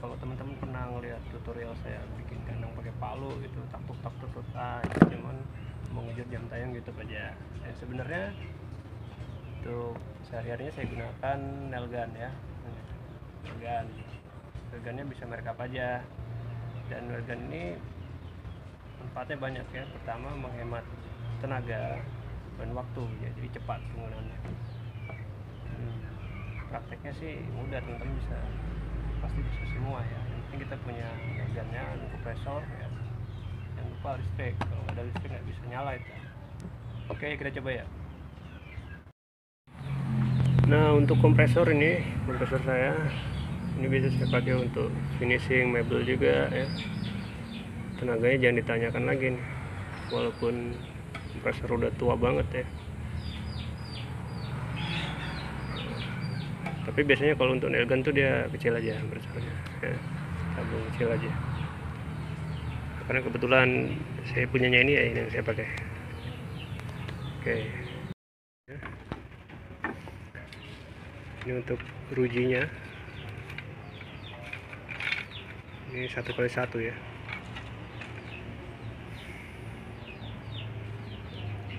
kalau teman-teman pernah ngeliat tutorial saya bikin kandang pakai palu gitu, taktuk itu cuman mau ngejar jam tayang YouTube aja. Dan sebenarnya untuk sehari-harinya saya gunakan nail gun ya, nail gunnya bisa merek apa aja. Dan nail gun ini manfaatnya banyak ya. Pertama, menghemat tenaga dan waktu ya, jadi cepat penggunaannya. Prakteknya sih mudah, teman-teman pasti bisa semua ya. Yang penting kita punya nail gunnya, kompresor ya. Jangan lupa listrik, kalau nggak ada listrik nggak bisa nyala itu. Oke, kita coba ya. Nah, untuk kompresor saya ini bisa saya pakai untuk finishing mebel juga ya. Tenaganya jangan ditanyakan lagi nih, walaupun kompresor udah tua banget ya. Tapi biasanya kalau untuk nail gun tuh dia kecil aja kompresornya ya, tabung kecil aja. Karena kebetulan saya punyanya ini ya, ini yang saya pakai. Oke. Ini untuk rujinya, ini 1x1 ya.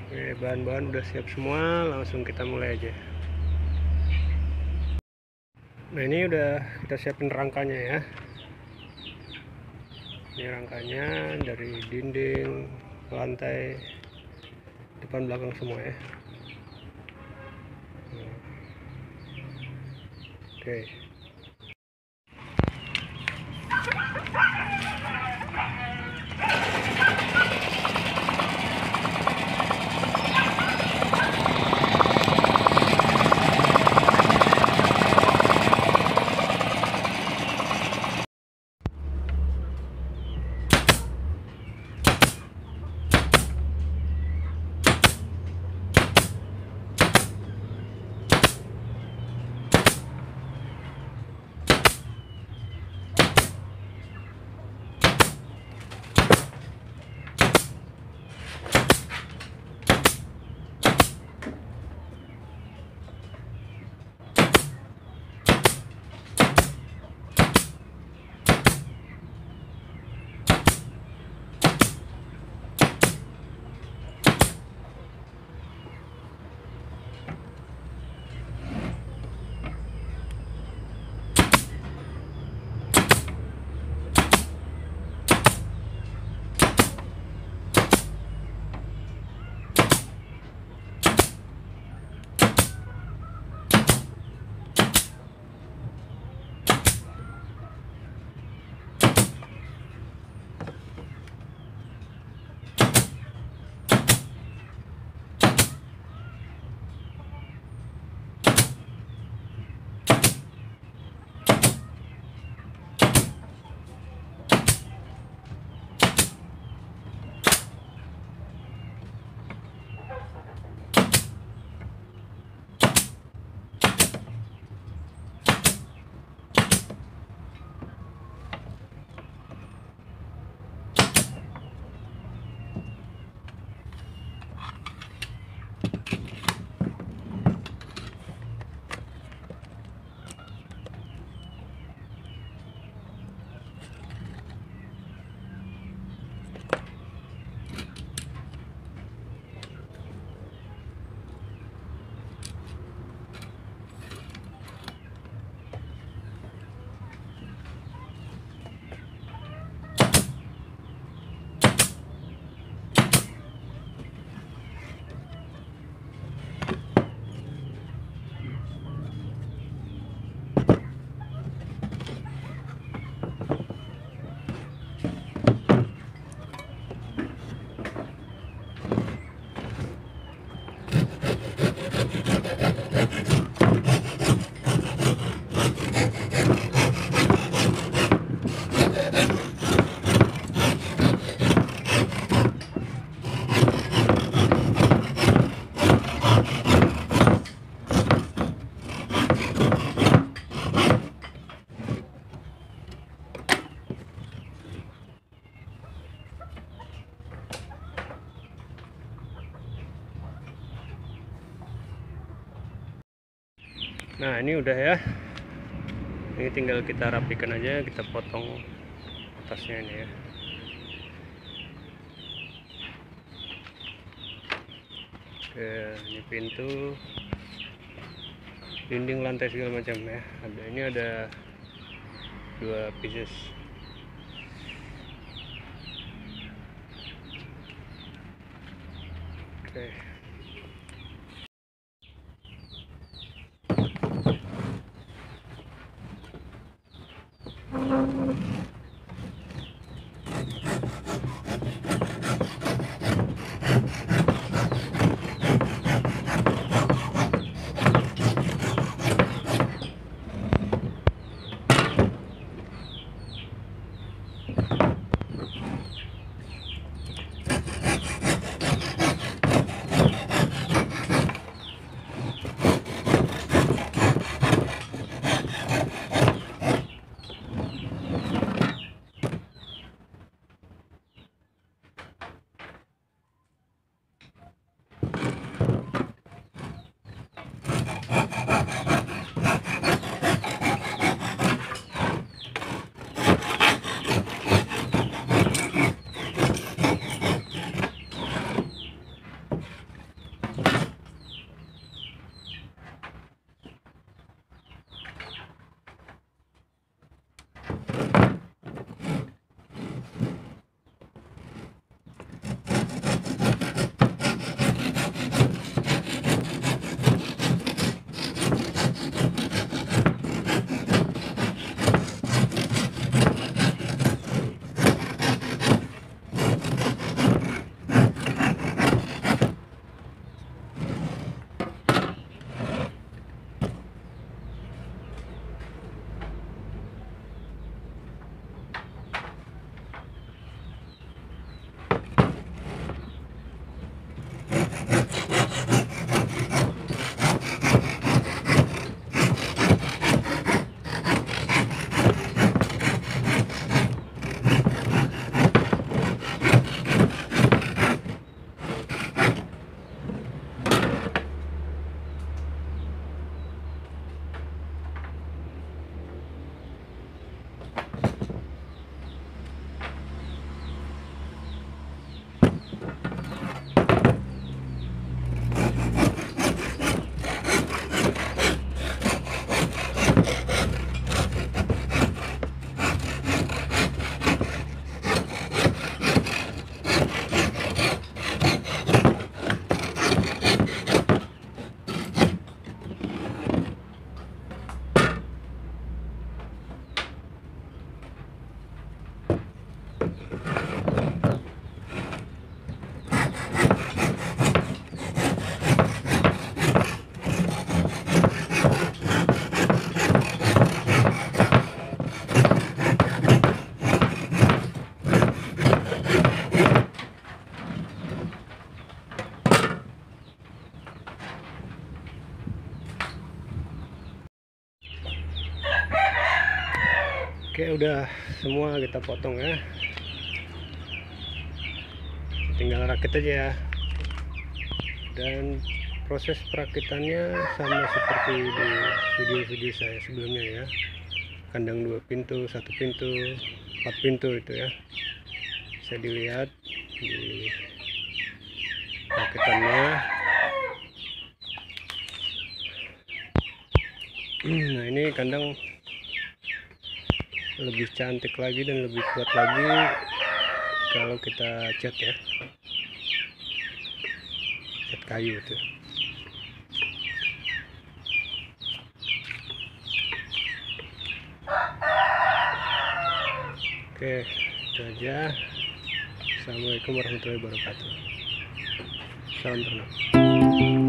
Oke, bahan-bahan udah siap semua, langsung kita mulai aja. Nah, ini udah kita siapin rangkanya ya. Ini rangkanya dari dinding, lantai, depan belakang semua ya. Oke. Nah, ini udah ya. Ini tinggal kita rapikan aja, kita potong atasnya ini ya. Oke, ini pintu, dinding, lantai segala macam ya. Ini ada 2 pieces. Oke. Oke, udah semua kita potong ya, tinggal rakit aja ya. Dan proses perakitannya sama seperti di video-video saya sebelumnya ya. Kandang 2 pintu, 1 pintu, 4 pintu itu ya, bisa dilihat di rakitannya. Nah, ini kandang lebih cantik lagi dan lebih kuat lagi kalau kita cat ya, cat kayu itu. Oke, itu aja. Assalamualaikum warahmatullahi wabarakatuh. Salam ternak.